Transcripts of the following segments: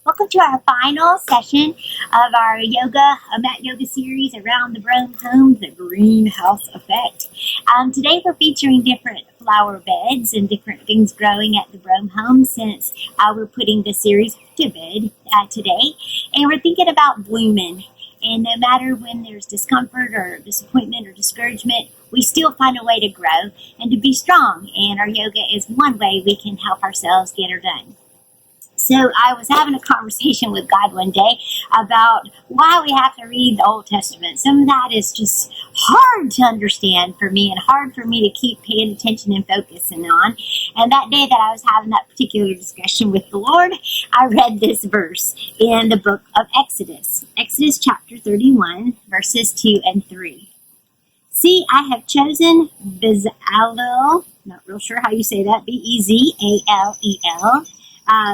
Welcome to our final session of our mat yoga series around the Broam home, the greenhouse effect. Today we're featuring different flower beds and different things growing at the Broam home since we're putting the series to bed today. And we're thinking about blooming. And no matter when there's discomfort or disappointment or discouragement, we still find a way to grow and to be strong. And our yoga is one way we can help ourselves get her done. So I was having a conversation with God one day about why we have to read the Old Testament. Some of that is just hard to understand for me and hard for me to keep paying attention and focusing on. And that day that I was having that particular discussion with the Lord, I read this verse in the book of Exodus. Exodus chapter 31, verses 2 and 3. See, I have chosen Bezalel, not real sure how you say that, Bezalel,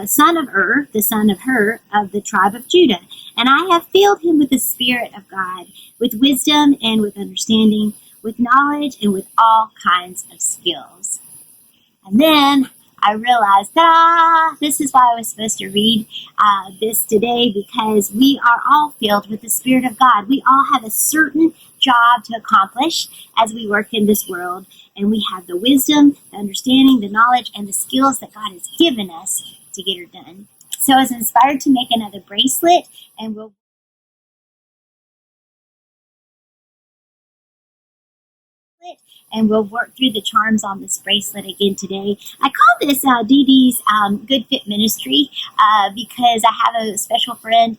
son of the son of Hur, of the tribe of Judah. And I have filled him with the Spirit of God, with wisdom and with understanding, with knowledge and with all kinds of skills. And then I realized, this is why I was supposed to read this today, because we are all filled with the Spirit of God. We all have a certain job to accomplish as we work in this world. And we have the wisdom, the understanding, the knowledge, and the skills that God has given us to get her done. So I was inspired to make another bracelet, and we'll work through the charms on this bracelet again today. I call this Dee Dee's Good Fit Ministry because I have a special friend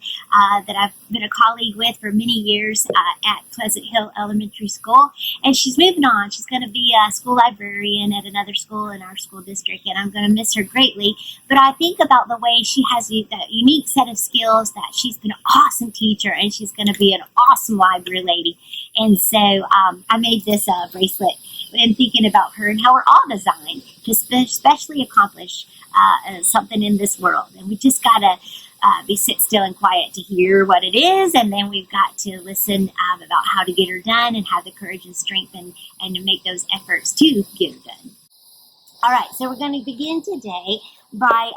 that I've been a colleague with for many years at Pleasant Hill Elementary School, and she's moving on. She's going to be a school librarian at another school in our school district, and I'm going to miss her greatly. But I think about the way she has that unique set of skills, that she's been an awesome teacher, and she's going to be an awesome library lady. And so I made this bracelet and thinking about her and how we're all designed to especially accomplish something in this world. And we just got to sit still and quiet to hear what it is. And then we've got to listen about how to get her done and have the courage and strength and to make those efforts to get her done. All right, so we're going to begin today by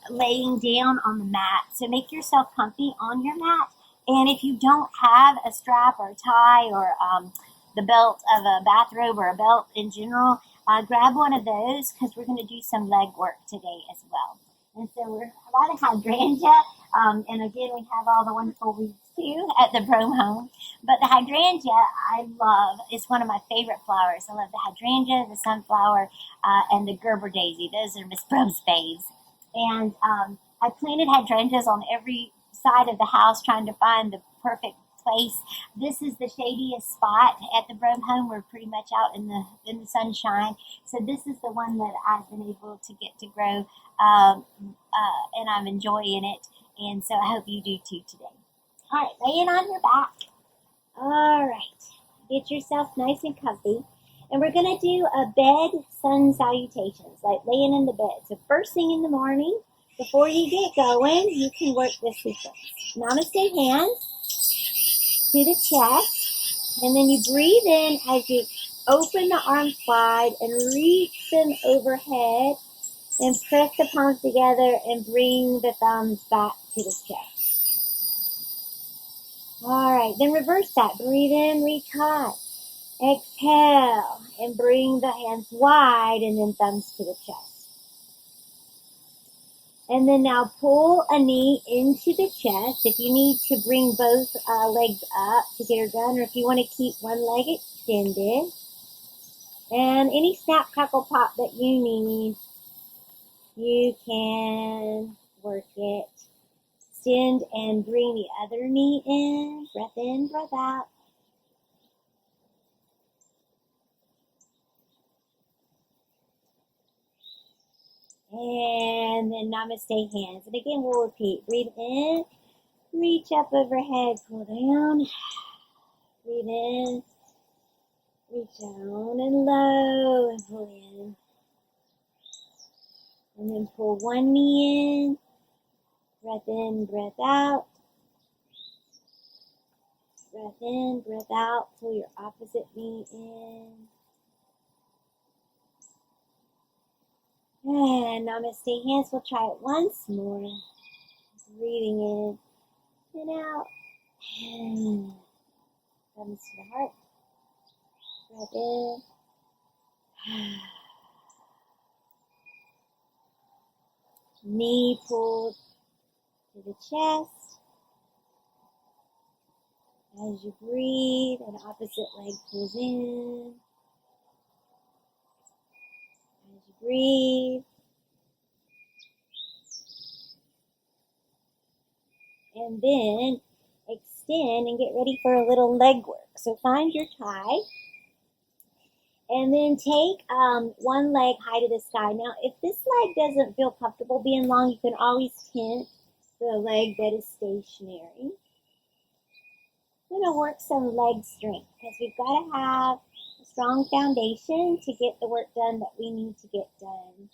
laying down on the mat. So make yourself comfy on your mat. And if you don't have a strap or a tie or the belt of a bathrobe or a belt in general, grab one of those because we're going to do some leg work today as well. And so we're a lot of hydrangea, and again we have all the wonderful weeds too at the Broam home. But the hydrangea I love. It's one of my favorite flowers. I love the hydrangea, the sunflower, and the Gerber daisy. Those are Miss Broam's faves. And I planted hydrangeas on every side of the house trying to find the perfect place. This is the shadiest spot at the Broam home. We're pretty much out in the sunshine. So this is the one that I've been able to get to grow, and I'm enjoying it. And so I hope you do too today. All right, laying on your back. All right, get yourself nice and comfy. And we're going to do a bed sun salutations, like laying in the bed. So first thing in the morning, before you get going, you can work this sequence. Namaste hands to the chest, and then you breathe in as you open the arms wide and reach them overhead and press the palms together and bring the thumbs back to the chest. All right, then reverse that. Breathe in, reach high. Exhale and bring the hands wide and then thumbs to the chest. And then now pull a knee into the chest. If you need to bring both legs up to get her done, or if you want to keep one leg extended. And any snap, crackle, pop that you need, you can work it. Extend and bring the other knee in. Breath in, breath out. And then namaste hands. And again, we'll repeat. Breathe in, reach up overhead, pull down. Breathe in, reach down and low and pull in. And then pull one knee in. Breath in, breath out. Breath in, breath out. Pull your opposite knee in. And namaste hands. We'll try it once more. breathing in and out. And comes to the heart. Breath in. Knee pulled to the chest. As you breathe, an opposite leg pulls in. As you breathe. And then extend and get ready for a little leg work. So find your tie. And then take one leg high to the sky. Now, if this leg doesn't feel comfortable being long, you can always tent the leg that is stationary. I'm going to work some leg strength because we've got to have a strong foundation to get the work done that we need to get done.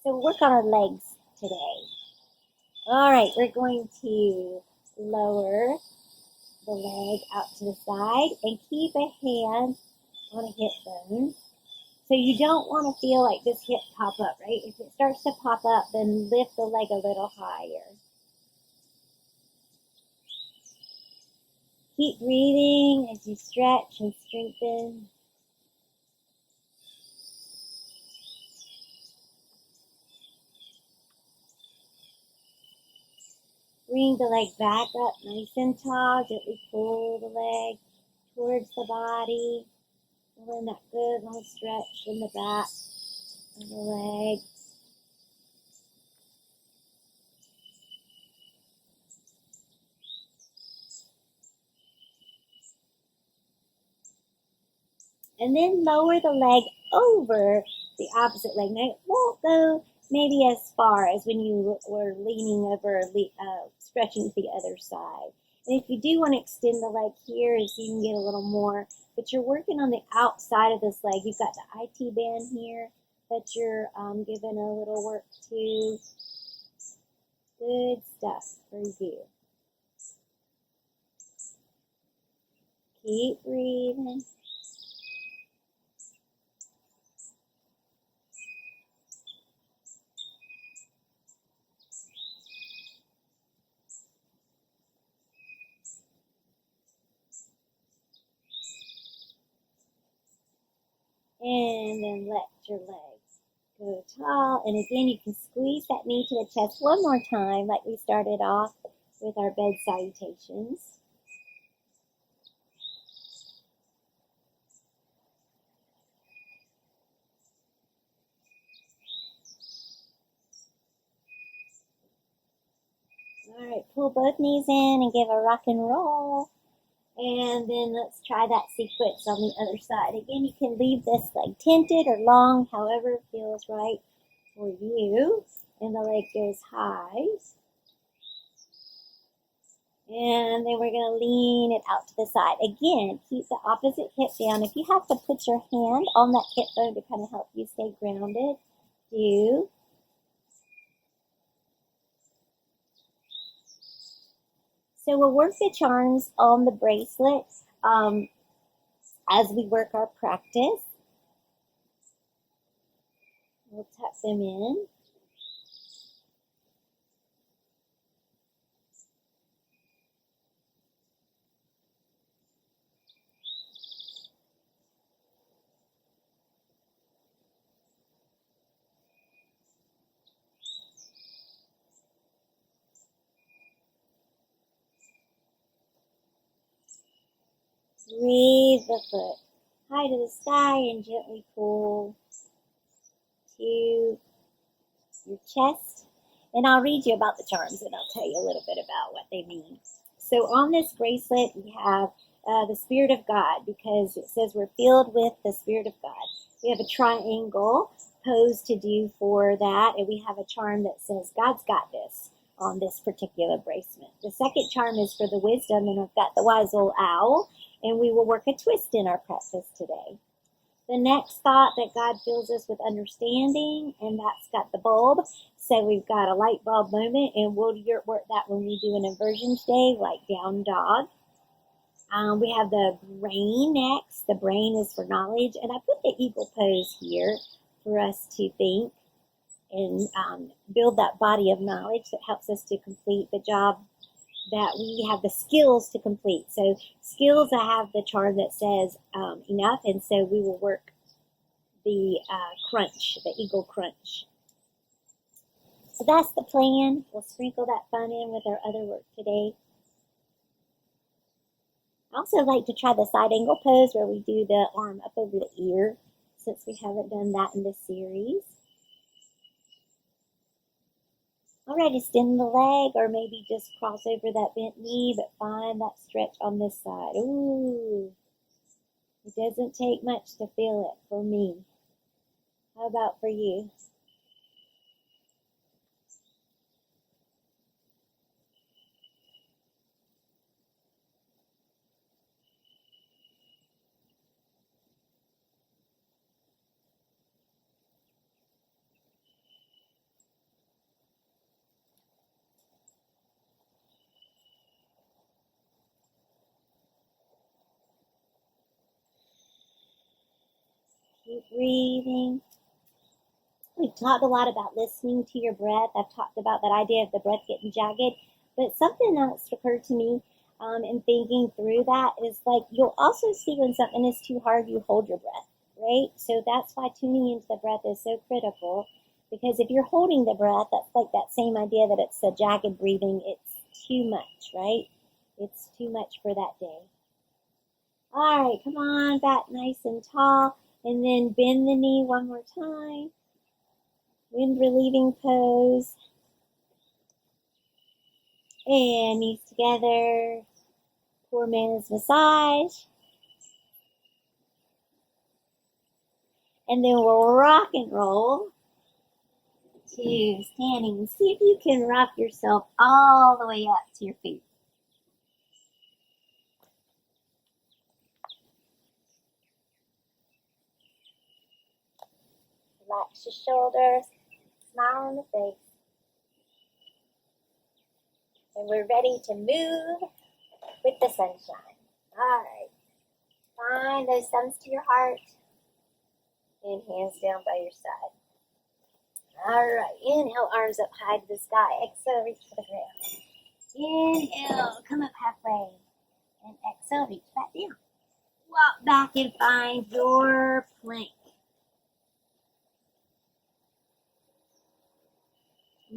So we'll work on our legs today. All right, we're going to lower the leg out to the side and keep a hand on a hip bone. So you don't want to feel like this hip pop up, right? If it starts to pop up, then lift the leg a little higher. Keep breathing as you stretch and strengthen. Bring the leg back up nice and tall. Gently pull the leg towards the body. Feeling that good long stretch in the back of the leg. And then lower the leg over the opposite leg. Now, it won't go maybe as far as when you were leaning over, stretching to the other side. And if you do want to extend the leg here, so you can get a little more, but you're working on the outside of this leg. You've got the IT band here that you're giving a little work to. Good stuff for you. Keep breathing. And then let your legs go tall. And again, you can squeeze that knee to the chest one more time, like we started off with our bed salutations. All right, pull both knees in and give a rock and roll. And then let's try that sequence on the other side. Again, you can leave this leg tented or long, however it feels right for you. And the leg goes high. And then we're going to lean it out to the side. Again, keep the opposite hip down. If you have to put your hand on that hip bone to kind of help you stay grounded, do. So we'll work the charms on the bracelet as we work our practice. We'll tuck them in. Breathe the foot high to the sky and gently pull to your chest. And I'll read you about the charms and I'll tell you a little bit about what they mean. So on this bracelet, we have the Spirit of God because it says we're filled with the Spirit of God. We have a triangle pose to do for that, and we have a charm that says God's got this on this particular bracelet. The second charm is for the wisdom, and I've got the wise old owl, and we will work a twist in our practice today. The next thought that God fills us with understanding, and that's got the bulb. So we've got a light bulb moment, and we'll work that when we do an inversion today, like down dog. We have the brain next. The brain is for knowledge, and I put the eagle pose here for us to think and build that body of knowledge that helps us to complete the job that we have the skills to complete. So skills, I have the charm that says enough, and so we will work the crunch, the eagle crunch. So that's the plan. We'll sprinkle that fun in with our other work today. I also like to try the side angle pose where we do the arm up over the ear, since we haven't done that in this series. All right, extend the leg, or maybe just cross over that bent knee, but find that stretch on this side. Ooh, it doesn't take much to feel it for me. How about for you? Keep breathing. We've talked a lot about listening to your breath. I've talked about that idea of the breath getting jagged. But something else occurred to me in thinking through that is like you'll also see when something is too hard, you hold your breath, right? So that's why tuning into the breath is so critical. Because if you're holding the breath, that's like that same idea that it's a jagged breathing. It's too much, right? It's too much for that day. All right, come on, back nice and tall. And then bend the knee one more time. Wind relieving pose. And knees together. Poor man's massage. And then we'll rock and roll to standing. See if you can rock yourself all the way up to your feet. Relax your shoulders, smile on the face. And we're ready to move with the sunshine. All right. Find those thumbs to your heart and hands down by your side. All right. Inhale, arms up high to the sky. Exhale, reach for the ground. Inhale, come up halfway. And exhale, reach back down. Walk back and find your plank.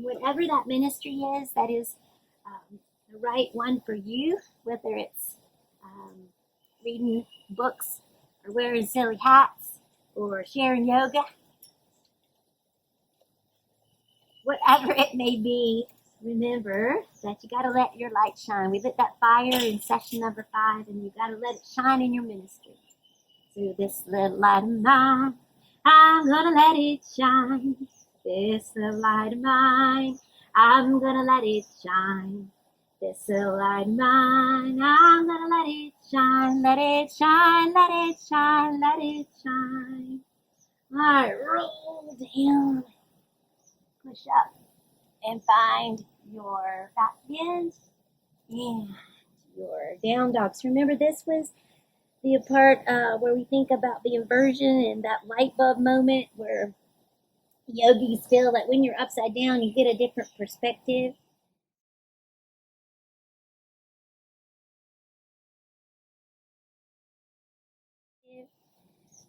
Whatever that ministry is, that is the right one for you, whether it's reading books or wearing silly hats or sharing yoga, whatever it may be, remember that you got to let your light shine. We lit that fire in session number 5, and you got to let it shine in your ministry. Through this little light of mine, I'm going to let it shine. This little light of mine, I'm gonna let it shine. This little light of mine, I'm gonna let it shine. Let it shine, let it shine, let it shine. Alright, roll down. Push up and find your back bend and your down dogs. Remember, this was the part where we think about the inversion and that light bulb moment where yogis feel that when you're upside down, you get a different perspective.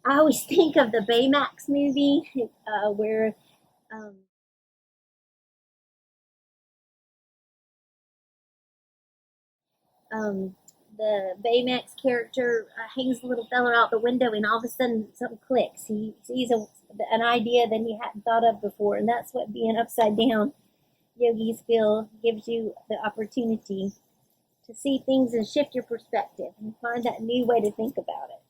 I always think of the Baymax movie where the Baymax character hangs the little fella out the window, and all of a sudden something clicks. He sees an idea that he hadn't thought of before, and that's what being upside down, yogis feel, gives you the opportunity to see things and shift your perspective and find that new way to think about it.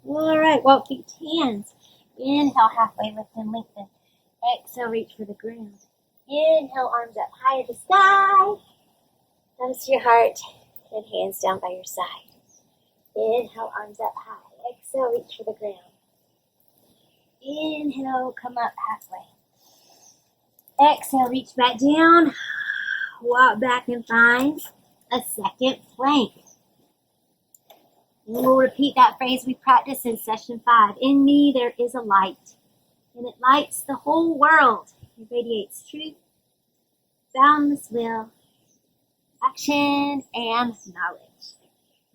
All right, walk feet to hands. Inhale, halfway lift and lengthen. Exhale, reach for the ground. Inhale, arms up high to the sky. Thumbs to your heart and hands down by your side. Inhale, arms up high. Exhale, reach for the ground. Inhale, come up halfway. Exhale, reach back down. Walk back and find a second plank. And we'll repeat that phrase we practiced in session 5. In me there is a light, and it lights the whole world. It radiates truth, boundless will, action, and knowledge.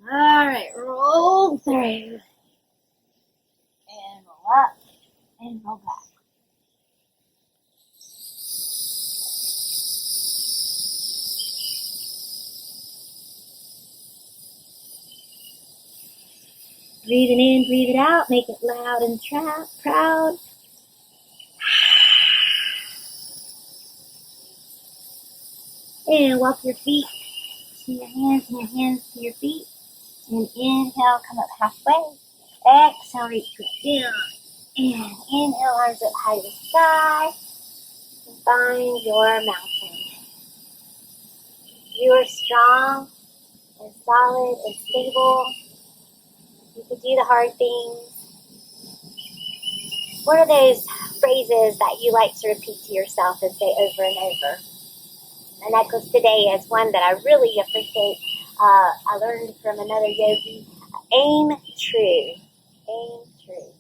All right, roll through. And roll up and roll back. Breathing in, breathe it out, make it loud and proud. And walk your feet to your hands and your hands to your feet. And inhale, come up halfway. Exhale, reach down. And inhale, arms up high to the sky. And find your mountain. You are strong and solid and stable. You can do the hard things. What are those phrases that you like to repeat to yourself and say over and over? And that goes today as one that I really appreciate. I learned from another yogi. Aim true. Aim true.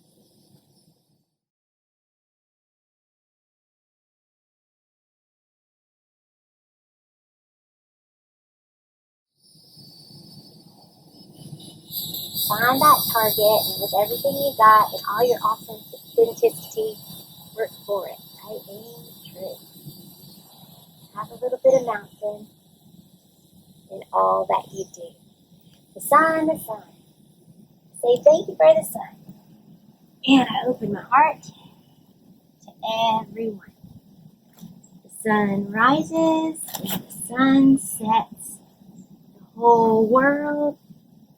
Find that target, and with everything you got and all your authenticity, work for it. Right? Aim true. Have a little bit of mountain in all that you do. The sun, the sun. Say thank you for the sun. And I open my heart to everyone. The sun rises and the sun sets. The whole world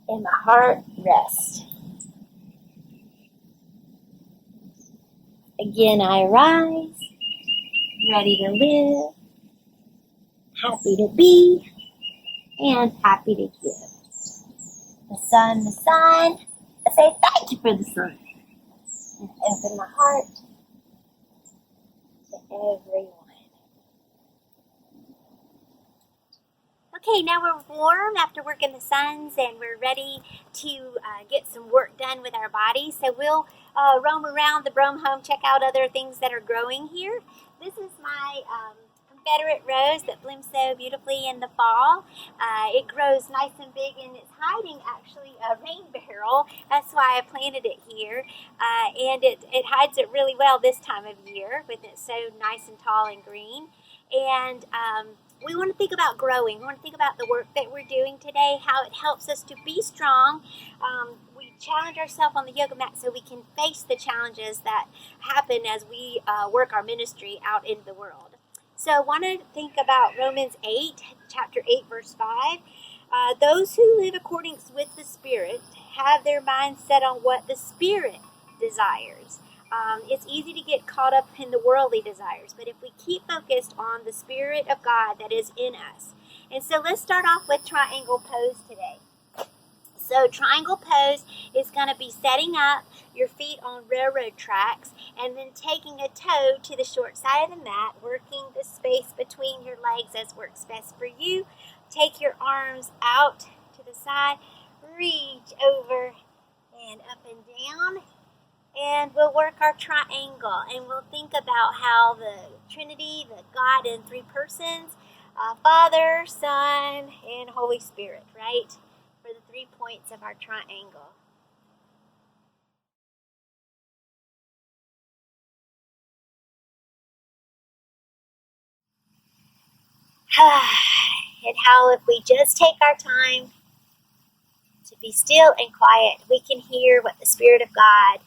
and my heart rests. Again I rise, ready to live, happy to be, and happy to give. The sun, I say thank you for the sun. And open my heart to everyone. Okay, now we're warm after working the suns, and we're ready to get some work done with our bodies. So we'll roam around the Broam home, check out other things that are growing here. This is my Confederate rose that blooms so beautifully in the fall. It grows nice and big, and it's hiding actually a rain barrel. That's why I planted it here. And it hides it really well this time of year with it so nice and tall and green. And we want to think about growing. We want to think about the work that we're doing today, how it helps us to be strong. We challenge ourselves on the yoga mat so we can face the challenges that happen as we work our ministry out in the world. So I want to think about Romans 8, chapter 8, verse 5. Those who live according with the Spirit have their minds set on what the Spirit desires. It's easy to get caught up in the worldly desires, but if we keep focused on the Spirit of God that is in us. And so let's start off with triangle pose today. So triangle pose is going to be setting up your feet on railroad tracks and then taking a toe to the short side of the mat, working the space between your legs as works best for you. Take your arms out to the side, reach over and up and down. And we'll work our triangle, and we'll think about how the Trinity, the God in three persons, Father, Son, and Holy Spirit, right? For the 3 points of our triangle. And how if we just take our time to be still and quiet, we can hear what the Spirit of God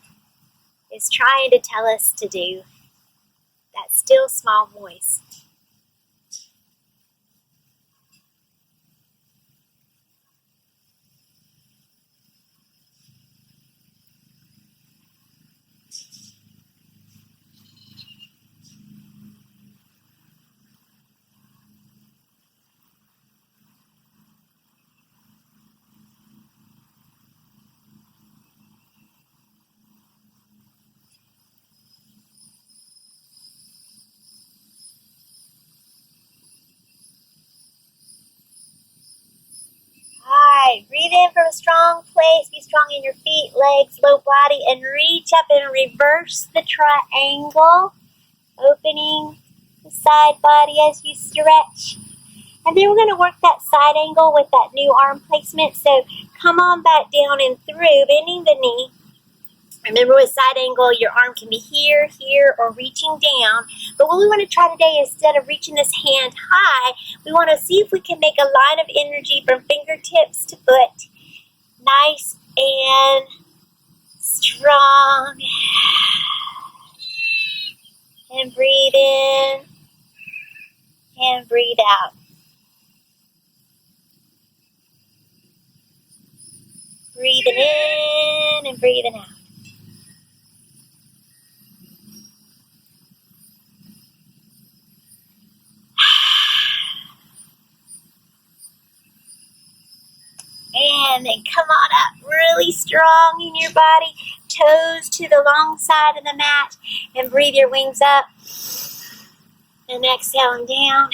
is trying to tell us to do. That still small voice. right, breathe in from a strong place. Be strong in your feet, legs, low body, and reach up and reverse the triangle, opening the side body as you stretch. And then we're going to work that side angle with that new arm placement. So come on back down and through, bending the knee. Remember, with side angle, your arm can be here, here, or reaching down. But what we want to try today, instead of reaching this hand high, we want to see if we can make a line of energy from fingertips to foot. Nice and strong. And breathe in and breathe out. Breathing in and breathing out. And then come on up really strong in your body. Toes to the long side of the mat. And breathe your wings up. And exhaling down.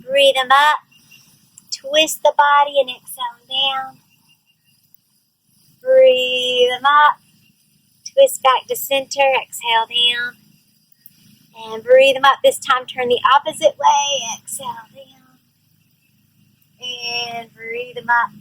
Breathe them up. Twist the body and exhale down. Breathe them up. Twist back to center. Exhale down. And breathe them up. This time turn the opposite way. Exhale down. And breathe them up.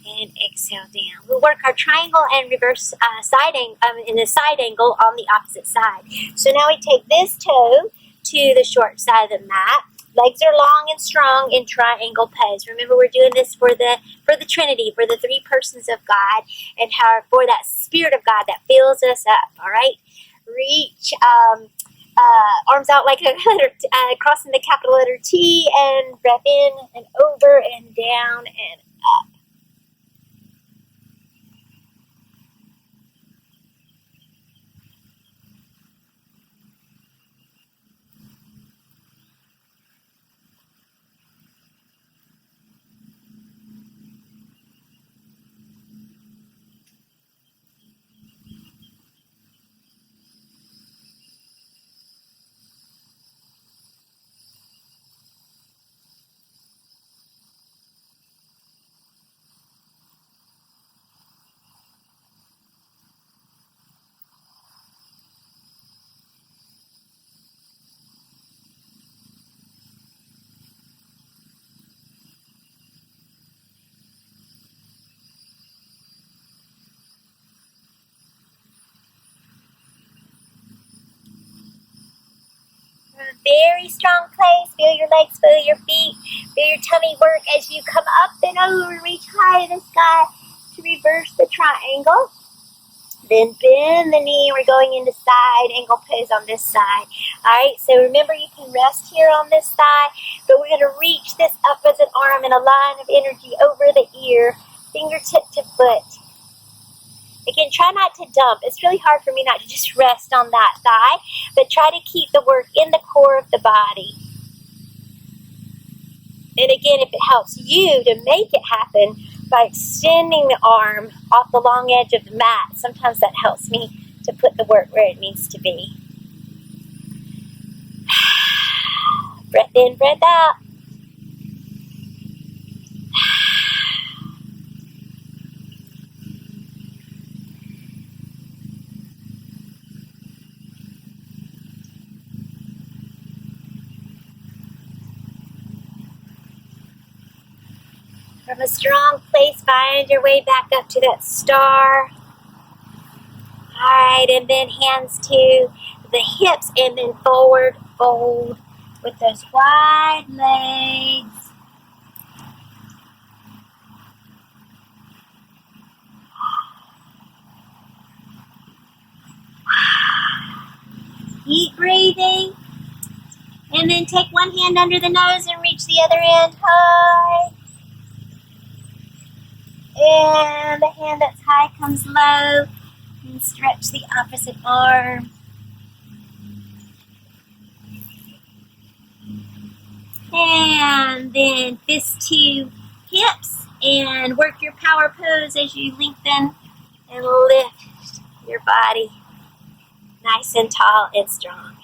And exhale down. We'll work our triangle and reverse in the side angle on the opposite side. So now we take this toe to the short side of the mat. Legs are long and strong in triangle pose. Remember, we're doing this for the Trinity, for the three persons of God, and for that Spirit of God that fills us up. All right, reach arms out like a letter, crossing the capital letter T, and breath in and over and down and up. Very strong place. Feel your legs, feel your feet, feel your tummy work as you come up and over, reach high in the sky to reverse the triangle. Then bend the knee. We're going into side angle pose on this side. All right, so remember, you can rest here on this side, but we're going to reach this up as an arm in a line of energy over the ear, fingertip to foot. Again, try not to dump. It's really hard for me not to just rest on that thigh, but try to keep the work in the core of the body. And again, if it helps you to make it happen by extending the arm off the long edge of the mat, sometimes that helps me to put the work where it needs to be. Breath in, breath out. From a strong place, find your way back up to that star. Alright, and then hands to the hips, and then forward fold with those wide legs. Keep breathing. And then take one hand under the nose and reach the other end high. And the hand that's high comes low. And stretch the opposite arm. And then fist to hips. And work your power pose as you lengthen and lift your body nice and tall and strong.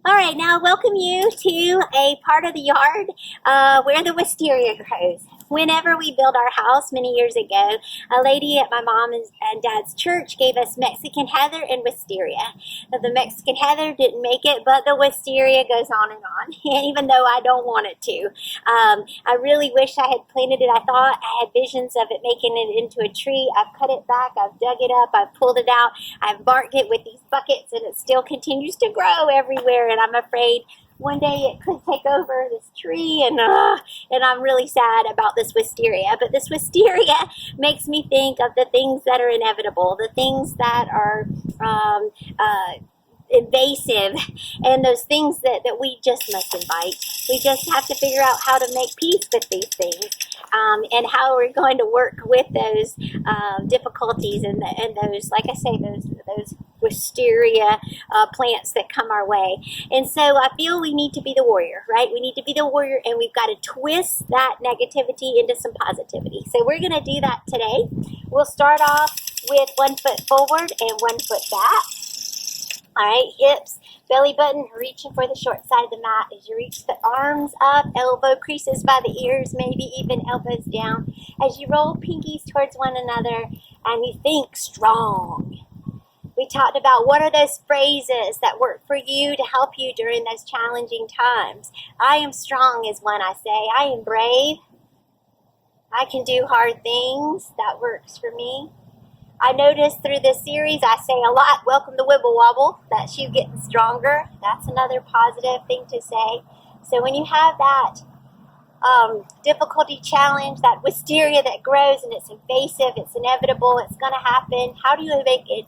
All right, now welcome you to a part of the yard where the wisteria grows. Whenever we built our house many years ago, a lady at my mom and dad's church gave us Mexican heather and wisteria. The Mexican heather didn't make it, but the wisteria goes on and on, even though I don't want it to. I really wish I had planted it. I thought I had visions of it making it into a tree. I've cut it back, I've dug it up, I've pulled it out, I've barked it with these buckets, and it still continues to grow everywhere, and I'm afraid one day it could take over this tree, and I'm really sad about this wisteria. But this wisteria makes me think of the things that are inevitable, the things that are invasive, and those things that we just must invite. We just have to figure out how to make peace with these things, and how we're going to work with those difficulties and those, like I say, those wisteria plants that come our way. And so I feel we need to be the warrior, right? We need to be the warrior, and we've got to twist that negativity into some positivity. So we're going to do that today. We'll start off with 1 foot forward and 1 foot back. All right, hips, belly button, reaching for the short side of the mat. As you reach the arms up, elbow creases by the ears, maybe even elbows down. As you roll pinkies towards one another, and you think strong. We talked about what are those phrases that work for you to help you during those challenging times. I am strong is one I say. I am brave. I can do hard things. That works for me. I noticed through this series I say a lot, welcome to Wibble Wobble. That's you getting stronger. That's another positive thing to say. So when you have that difficulty challenge, that wisteria that grows and it's invasive, it's inevitable, it's going to happen, how do you make it,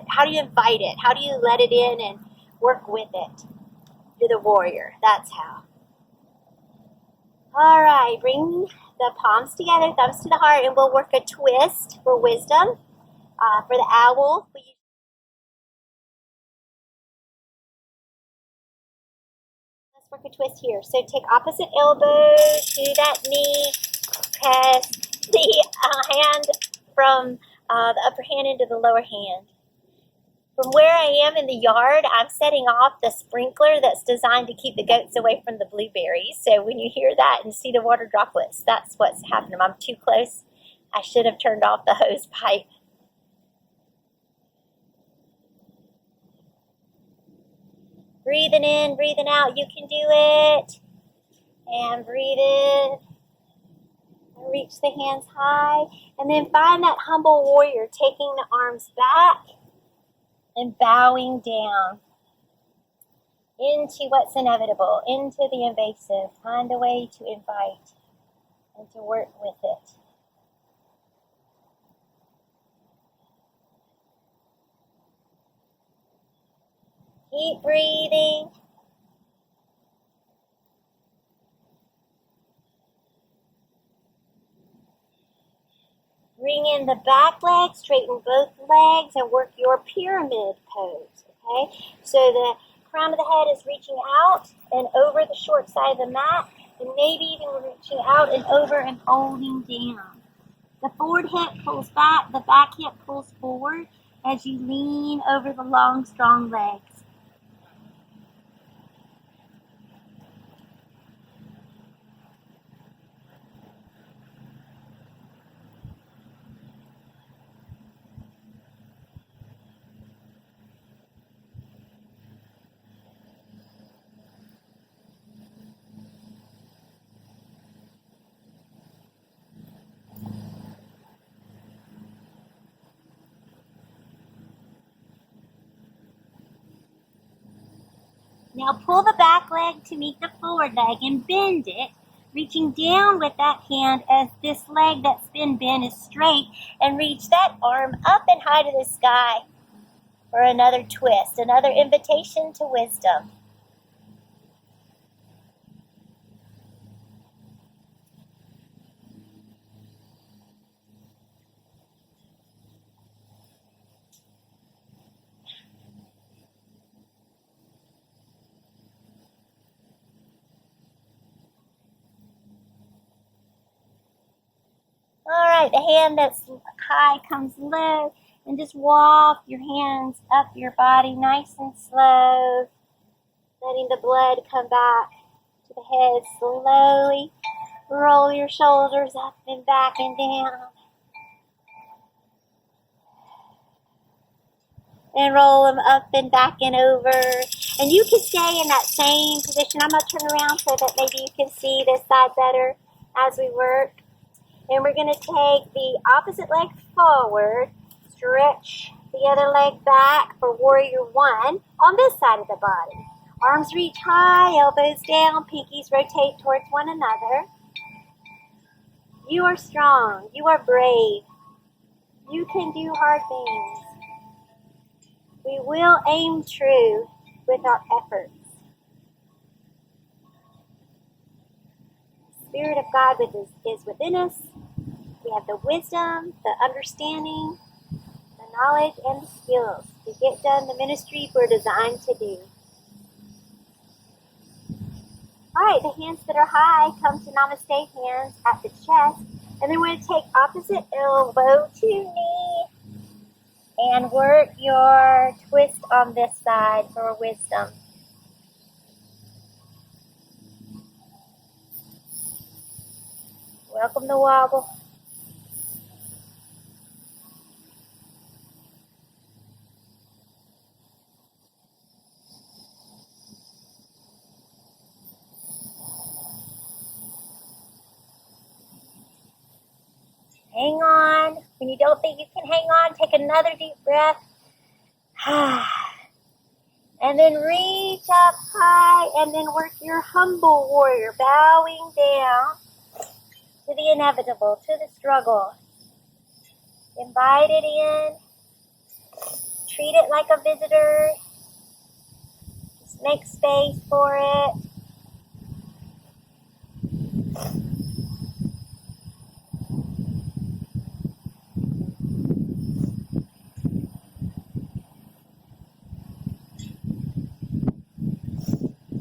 how do you invite it? How do you let it in and work with it? You're the warrior. That's how. All right, bring the palms together, thumbs to the heart, and we'll work a twist for wisdom. For the owl, let's work a twist here. So take opposite elbow to that knee, press the hand from the upper hand into the lower hand. From where I am in the yard, I'm setting off the sprinkler that's designed to keep the goats away from the blueberries. So when you hear that and see the water droplets, that's what's happening. I'm too close. I should have turned off the hose pipe. Breathing in, breathing out, you can do it. And breathe in. And reach the hands high. And then find that humble warrior, taking the arms back and bowing down into what's inevitable, into the invasive. Find a way to invite and to work with it. Keep breathing. Bring in the back leg, straighten both legs, and work your pyramid pose, okay? So the crown of the head is reaching out and over the short side of the mat, and maybe even reaching out and over and holding down. The forward hip pulls back, the back hip pulls forward as you lean over the long, strong legs. Now pull the back leg to meet the forward leg and bend it, reaching down with that hand as this leg that's been bent is straight, and reach that arm up and high to the sky for another twist, another invitation to wisdom. All right, the hand that's high comes low, and just walk your hands up your body nice and slow. Letting the blood come back to the head. Slowly roll your shoulders up and back and down. And roll them up and back and over. And you can stay in that same position. I'm going to turn around so that maybe you can see this side better as we work. And we're going to take the opposite leg forward. Stretch the other leg back for warrior one on this side of the body. Arms reach high, elbows down, pinkies rotate towards one another. You are strong. You are brave. You can do hard things. We will aim true with our efforts. The Spirit of God is within us. We have the wisdom, the understanding, the knowledge, and the skills to get done the ministry we're designed to do. All right, the hands that are high come to namaste hands at the chest. And then we're going to take opposite elbow to knee and work your twist on this side for wisdom. Welcome the wobble. Hang on. When you don't think you can hang on, take another deep breath. And then reach up high and then work your humble warrior, bowing down to the inevitable, to the struggle. Invite it in. Treat it like a visitor. Just make space for it.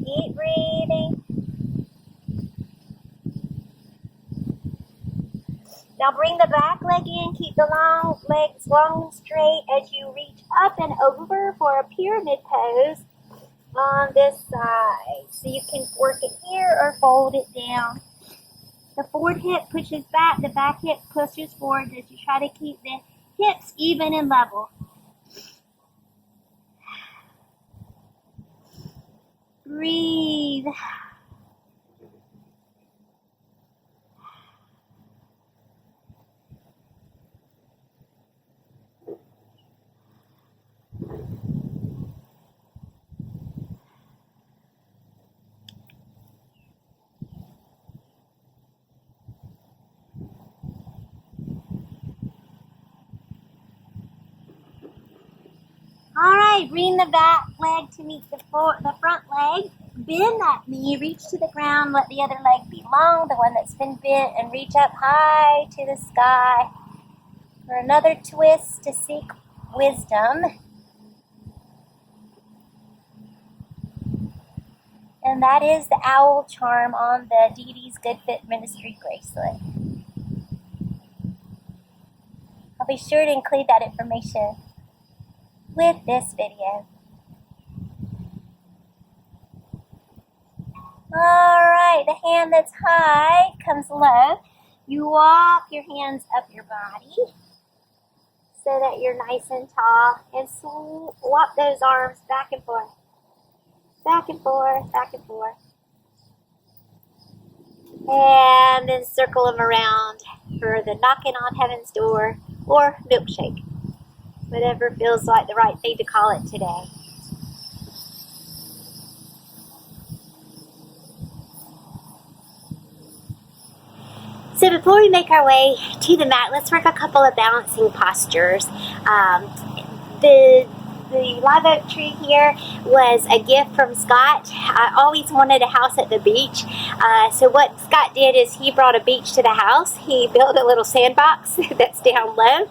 Keep breathing. Now bring the back leg in. Keep the long legs long and straight as you reach up and over for a pyramid pose on this side. So you can work it here or fold it down. The forward hip pushes back. The back hip pushes forward as you try to keep the hips even and level. Breathe. All right, bring the back leg to meet the front leg. Bend that knee, reach to the ground, let the other leg be long, the one that's been bent, and reach up high to the sky for another twist to seek wisdom. And that is the owl charm on the Dee Dee's Good Fit Ministry bracelet. I'll be sure to include that information with this video. Alright, the hand that's high comes low. You walk your hands up your body so that you're nice and tall, and swap those arms back and forth. Back and forth, back and forth. And then circle them around for the knocking on heaven's door or milkshake. Whatever feels like the right thing to call it today. So before we make our way to the mat, let's work a couple of balancing postures. The live oak tree here was a gift from Scott. I always wanted a house at the beach. So what Scott did is he brought a beach to the house. He built a little sandbox that's down low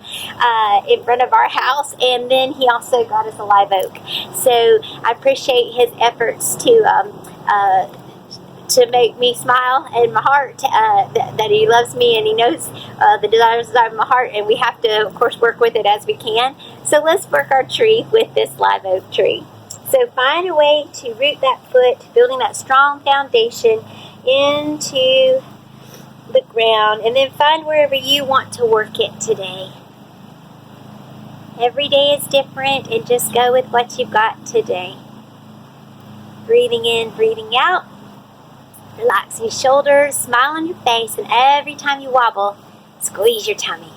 in front of our house. And then he also got us a live oak. So I appreciate his efforts to make me smile in my heart, that he loves me and he knows the desires of my heart, and we have to, of course, work with it as we can. So let's work our tree with this live oak tree. So find a way to root that foot, building that strong foundation into the ground, and then find wherever you want to work it today. Every day is different, and just go with what you've got today. Breathing in, breathing out. Relax your shoulders, smile on your face, and every time you wobble, squeeze your tummy.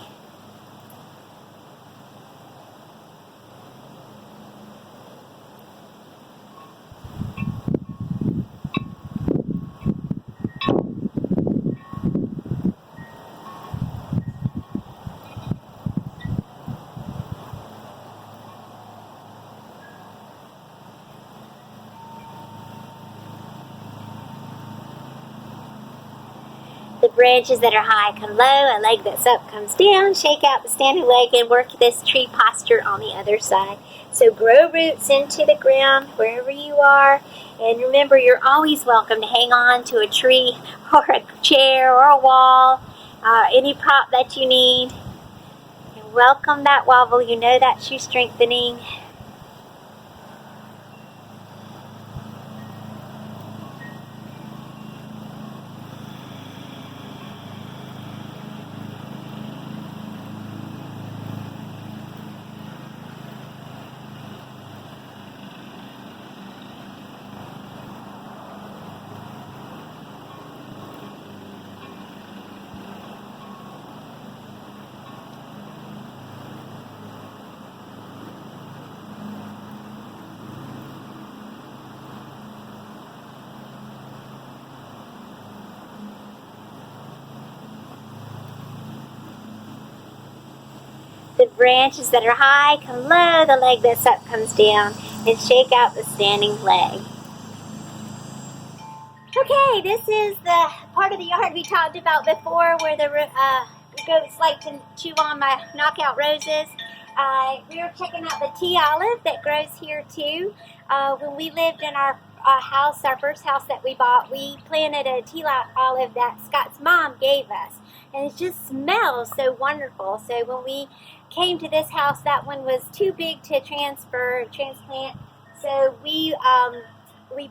The branches that are high come low, a leg that's up comes down, shake out the standing leg and work this tree posture on the other side. So grow roots into the ground wherever you are, and remember you're always welcome to hang on to a tree or a chair or a wall, any prop that you need. And welcome that wobble, you know that's you strengthening. The branches that are high come low, the leg that's up comes down, and shake out the standing leg. Okay, this is the part of the yard we talked about before where the goats like to chew on my knockout roses. We were checking out the tea olive that grows here too. When we lived in our house, our first house that we bought, we planted a tea olive that Scott's mom gave us. And it just smells so wonderful. So when we came to this house, that one was too big to transplant. So we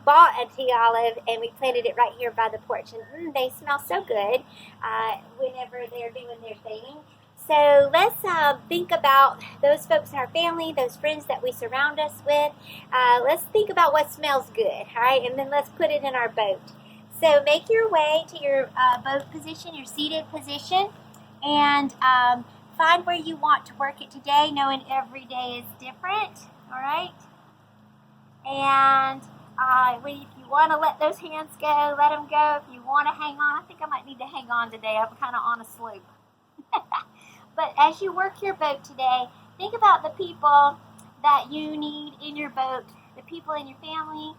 bought a tea olive and we planted it right here by the porch. And they smell so good whenever they're doing their thing. So let's think about those folks in our family, those friends that we surround us with. Let's think about what smells good, all right? And then let's put it in our boat. So make your way to your boat position, your seated position, and find where you want to work it today, knowing every day is different, all right? And if you want to let those hands go, let them go. If you want to hang on, I think I might need to hang on today. I'm kind of on a slope. But as you work your boat today, think about the people that you need in your boat, the people in your family,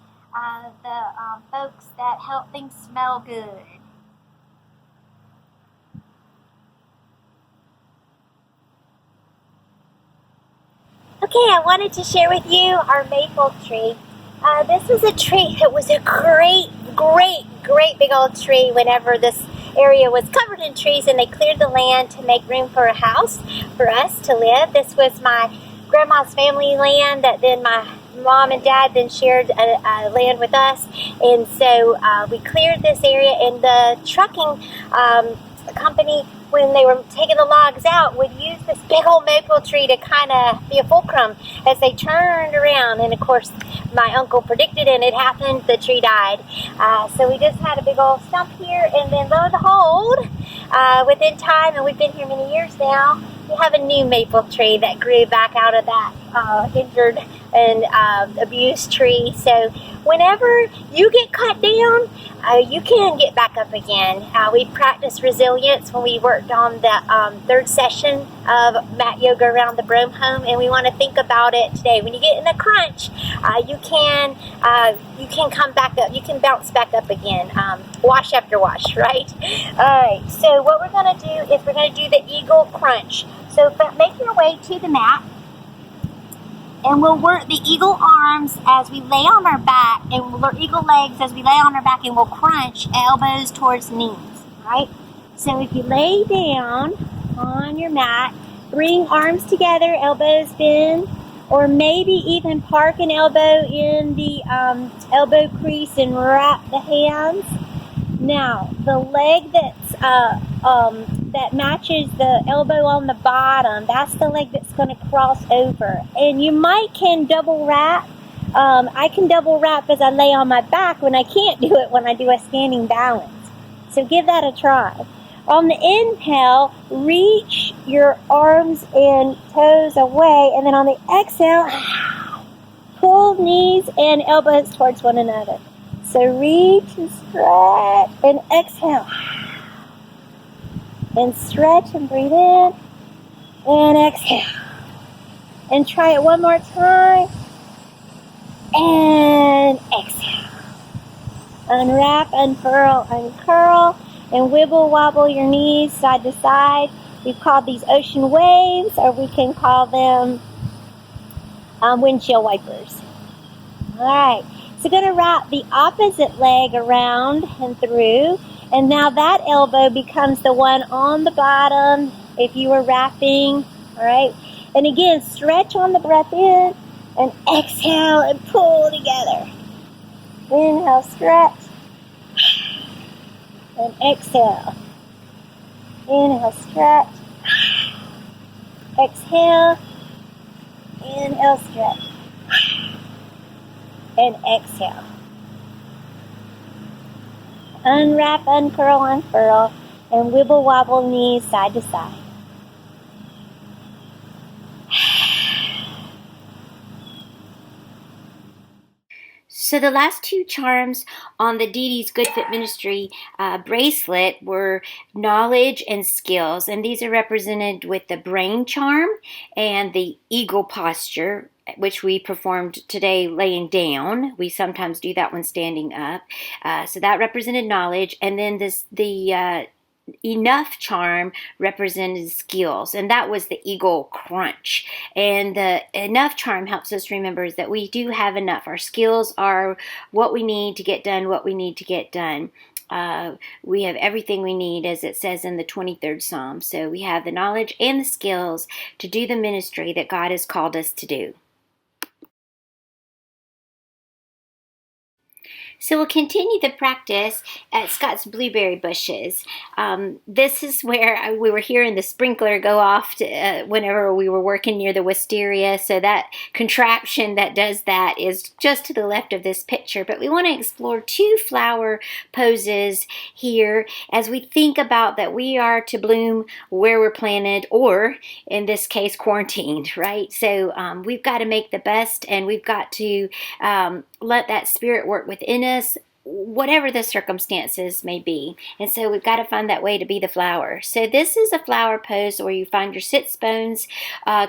the folks that help things smell good. Okay, I wanted to share with you our maple tree. This was a tree that was a great big old tree whenever this area was covered in trees and they cleared the land to make room for a house for us to live. This was my grandma's family land that then my mom and dad then shared land with us, and so we cleared this area, and the trucking company, when they were taking the logs out, would use this big old maple tree to kind of be a fulcrum as they turned around. And of course my uncle predicted, and it happened, the tree died. So we just had a big old stump here, and then lo and behold, within time, and we've been here many years now, we have a new maple tree that grew back out of that injured and abused tree. So whenever you get cut down, you can get back up again. We practiced resilience when we worked on the third session of mat yoga around the Broam home, and we want to think about it today. When you get in a crunch, you can come back up. You can bounce back up again. Wash after wash, right? All right. So what we're going to do is we're going to do the eagle crunch. So make your way to the mat. And we'll work the eagle arms as we lay on our back, and we'll eagle legs as we lay on our back, and we'll crunch elbows towards knees, right? So if you lay down on your mat, bring arms together, elbows bend, or maybe even park an elbow in the elbow crease and wrap the hands. Now, the leg that matches the elbow on the bottom, that's the leg that's going to cross over. And you can double wrap. I can double wrap as I lay on my back when I can't do it when I do a standing balance. So give that a try. On the inhale, reach your arms and toes away, and then on the exhale, pull knees and elbows towards one another. So reach and stretch and exhale. And stretch and breathe in and exhale. And try it one more time. And exhale. Unwrap, unfurl, uncurl, and wibble wobble your knees side to side. We've called these ocean waves, or we can call them windshield wipers. All right, so going to wrap the opposite leg around and through, and now that elbow becomes the one on the bottom if you were wrapping. All right, and again, stretch on the breath in, and exhale and pull together. Inhale, stretch, and exhale. Inhale, stretch, exhale, inhale, stretch, and exhale. Unwrap, uncurl, unfurl, and wibble wobble knees side to side. So the last two charms on the Dee Dee's Good Fit Ministry bracelet were knowledge and skills. And these are represented with the brain charm and the eagle posture, which we performed today laying down. We sometimes do that when standing up. So that represented knowledge. And then the enough charm represented skills, and that was the eagle crunch. And the enough charm helps us remember that we do have enough. Our skills are what we need to get done what we need to get done. We have everything we need, as it says in the 23rd Psalm. So we have the knowledge and the skills to do the ministry that God has called us to do. So we'll continue the practice at Scott's blueberry bushes. This is where we were hearing the sprinkler go off whenever we were working near the wisteria. So that contraption that does that is just to the left of this picture. But we want to explore two flower poses here as we think about that we are to bloom where we're planted, or in this case, quarantined, right? So we've got to make the best, and we've got to let that spirit work within us, whatever the circumstances may be. And so we've got to find that way to be the flower. So this is a flower pose where you find your sits bones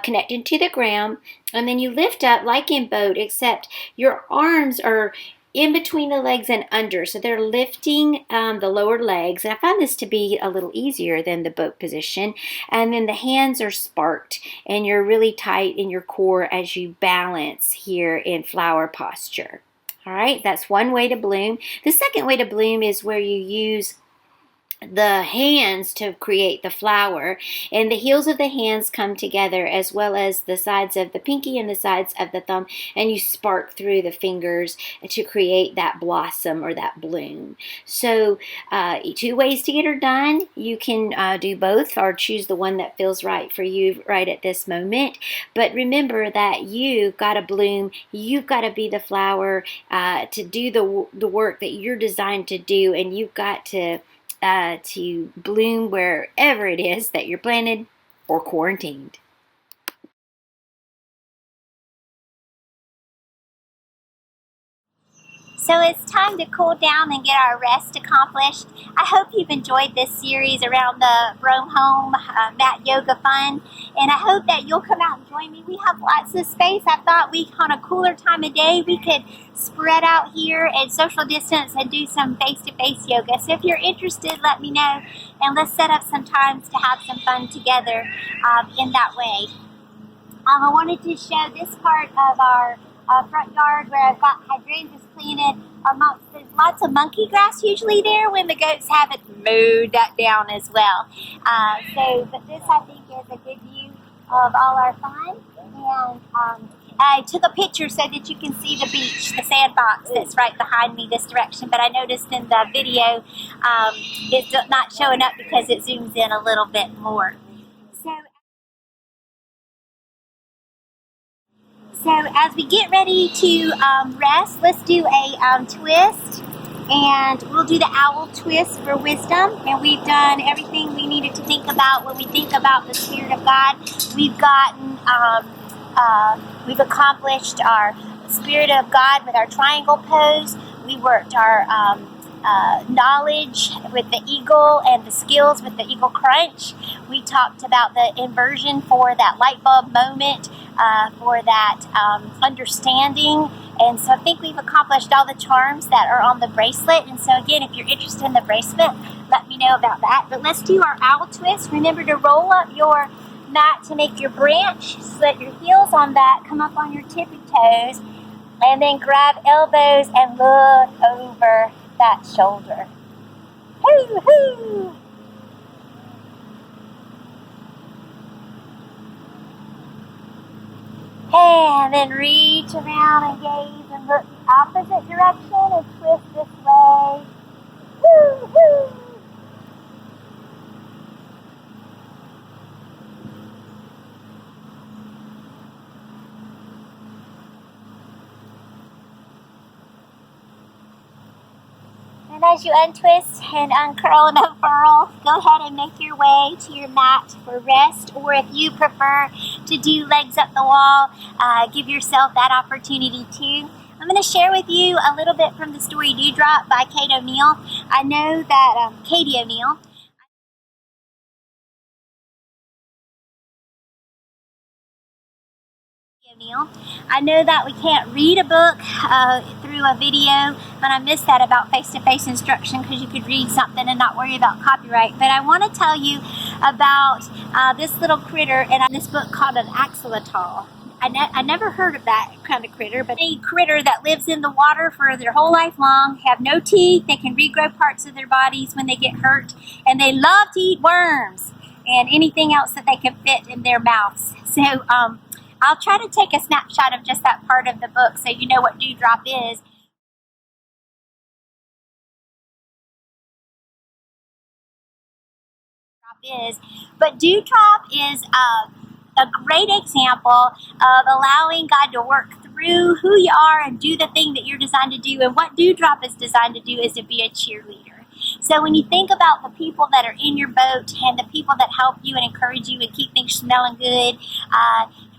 connected to the ground, and then you lift up like in boat, except your arms are in between the legs and under. So they're lifting the lower legs. And I find this to be a little easier than the boat position. And then the hands are sparked, and you're really tight in your core as you balance here in flower posture. All right, that's one way to bloom. The second way to bloom is where you use the hands to create the flower, and the heels of the hands come together as well as the sides of the pinky and the sides of the thumb, and you spark through the fingers to create that blossom or that bloom. So two ways to get her done. You can do both or choose the one that feels right for you right at this moment. But remember that you've got to bloom, you've got to be the flower to do the work that you're designed to do, and you've got to bloom wherever it is that you're planted or quarantined. So it's time to cool down and get our rest accomplished. I hope you've enjoyed this series around the Broam home mat yoga fun, and I hope that you'll come out and join me. We have lots of space. I thought on a cooler time of day we could spread out here and social distance and do some face-to-face yoga. So if you're interested, let me know, and let's set up some times to have some fun together in that way. I wanted to show this part of our front yard where I've got hydrangeas planted. There's lots of monkey grass usually there when the goats haven't mowed that down as well. But this I think is a good view of all our fun. And I took a picture so that you can see the beach, the sandbox that's right behind me this direction, but I noticed in the video it's not showing up because it zooms in a little bit more. So as we get ready to rest, let's do a twist, and we'll do the owl twist for wisdom. And we've done everything we needed to think about when we think about the Spirit of God. We've gotten, we've accomplished our Spirit of God with our triangle pose. We worked our knowledge with the eagle and the skills with the eagle crunch. We talked about the inversion for that light bulb moment, for that understanding. And so I think we've accomplished all the charms that are on the bracelet. And so again, if you're interested in the bracelet, let me know about that. But let's do our owl twist. Remember to roll up your mat to make your branch. Set your heels on that. Come up on your tippy toes. And then grab elbows and look over that shoulder. Hoo, hoo. And then reach around and gaze and look opposite direction and twist this way. Woo, woo. And as you untwist and uncurl and unfurl, go ahead and make your way to your mat for rest. Or if you prefer to do legs up the wall, give yourself that opportunity too. I'm going to share with you a little bit from the story Dewdrop by Kate O'Neill. I know that Katie O'Neill. I know that we can't read a book through a video, but I miss that about face-to-face instruction because you could read something and not worry about copyright. But I want to tell you about this little critter in this book called an axolotl. I never heard of that kind of critter, but a critter that lives in the water for their whole life long, have no teeth, they can regrow parts of their bodies when they get hurt, and they love to eat worms and anything else that they can fit in their mouths. So I'll try to take a snapshot of just that part of the book so you know what Dewdrop is. But Dewdrop is a great example of allowing God to work through who you are and do the thing that you're designed to do. And what Dewdrop is designed to do is to be a cheerleader. So when you think about the people that are in your boat and the people that help you and encourage you and keep things smelling good,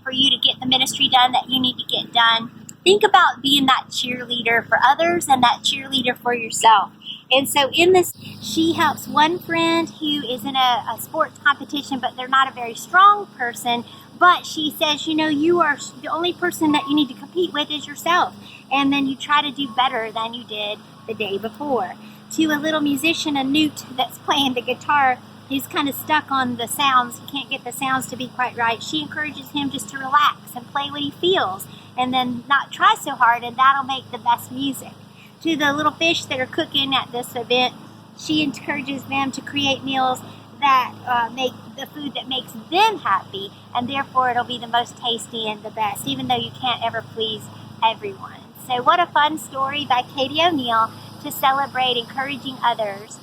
for you to get the ministry done that you need to get done, think about being that cheerleader for others and that cheerleader for yourself. And so in this, she helps one friend who is in a sports competition, but they're not a very strong person. But she says, you know, you are the only person that you need to compete with is yourself. And then you try to do better than you did the day before. To a little musician, a newt that's playing the guitar, he's kind of stuck on the sounds. He can't get the sounds to be quite right. She encourages him just to relax and play what he feels and then not try so hard, and that'll make the best music. To the little fish that are cooking at this event, she encourages them to create meals that make the food that makes them happy, and therefore it'll be the most tasty and the best, even though you can't ever please everyone. So what a fun story by Katie O'Neill to celebrate encouraging others.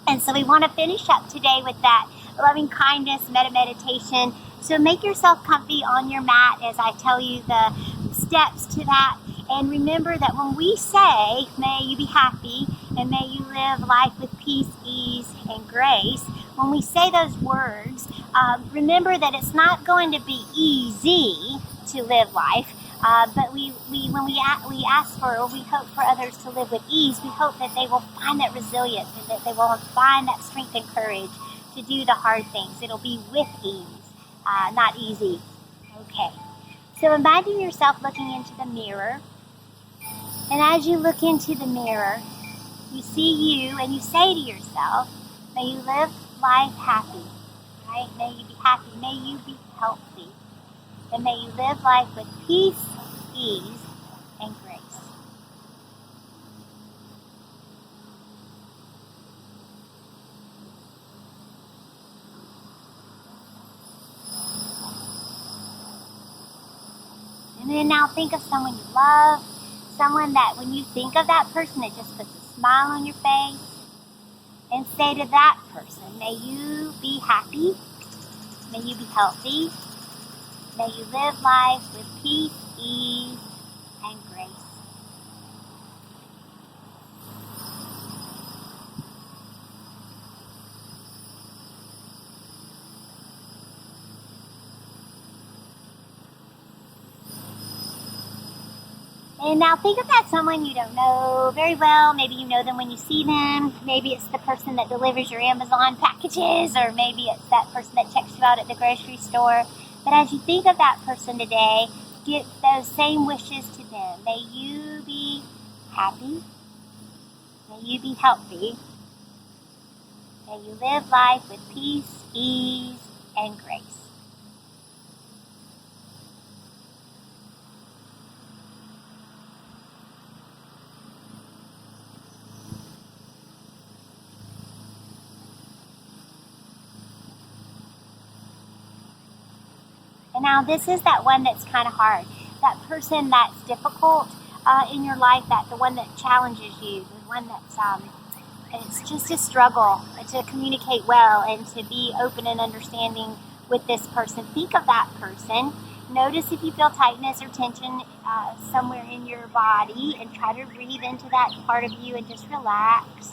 And so we want to finish up today with that loving kindness meditation. So make yourself comfy on your mat as I tell you the steps to that. And remember that when we say, may you be happy and may you live life with peace, ease, and grace, when we say those words, remember that it's not going to be easy to live life. But when we ask for, or we hope for others to live with ease, we hope that they will find that resilience and that they will find that strength and courage to do the hard things. It'll be with ease, not easy. Okay. So imagine yourself looking into the mirror. And as you look into the mirror, you see you and you say to yourself, may you live life happy, right? May you be happy. May you be healthy. And may you live life with peace, ease, and grace. And then now think of someone you love, someone that when you think of that person, it just puts a smile on your face. And say to that person, may you be happy, may you be healthy, may you live life with peace, ease, and grace. And now think of that someone you don't know very well. Maybe you know them when you see them. Maybe it's the person that delivers your Amazon packages, or maybe it's that person that checks you out at the grocery store. But as you think of that person today, give those same wishes to them. May you be happy. May you be healthy. May you live life with peace, ease, and grace. And now this is that one that's kind of hard. That person that's difficult in your life, that the one that challenges you, the one that's it's just a struggle to communicate well and to be open and understanding with this person. Think of that person. Notice if you feel tightness or tension somewhere in your body, and try to breathe into that part of you and just relax.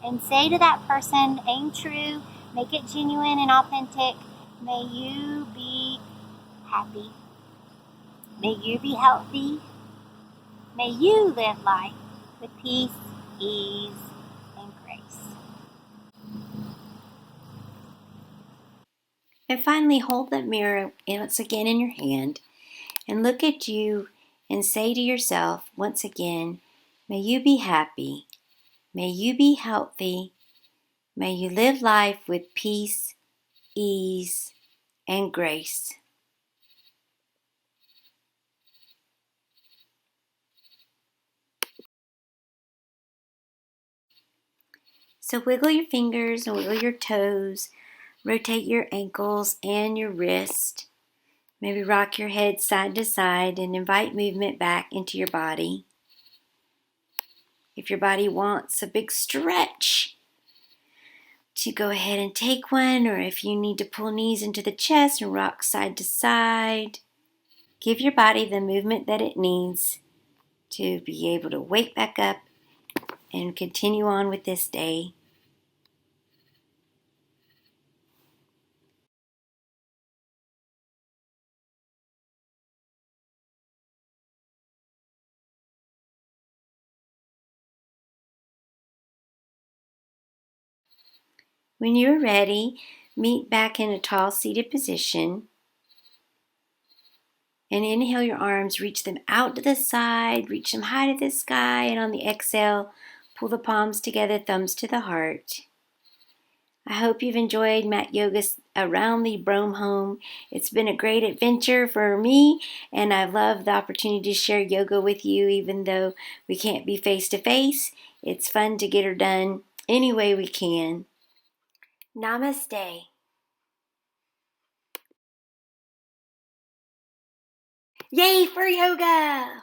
And say to that person, aim true, make it genuine and authentic. May you be happy. May you be healthy. May you live life with peace, ease, and grace. And finally, hold that mirror once again in your hand and look at you and say to yourself once again, may you be happy. May you be healthy. May you live life with peace, ease, and grace. So wiggle your fingers and wiggle your toes. Rotate your ankles and your wrist. Maybe rock your head side to side and invite movement back into your body. If your body wants a big stretch, to go ahead and take one, or if you need to pull knees into the chest and rock side to side, give your body the movement that it needs to be able to wake back up and continue on with this day. When you're ready, meet back in a tall seated position and inhale your arms, reach them out to the side, reach them high to the sky, and on the exhale, pull the palms together, thumbs to the heart. I hope you've enjoyed Mat Yoga around the Broam home. It's been a great adventure for me, and I love the opportunity to share yoga with you, even though we can't be face to face. It's fun to get her done any way we can. Namaste. Yay for yoga!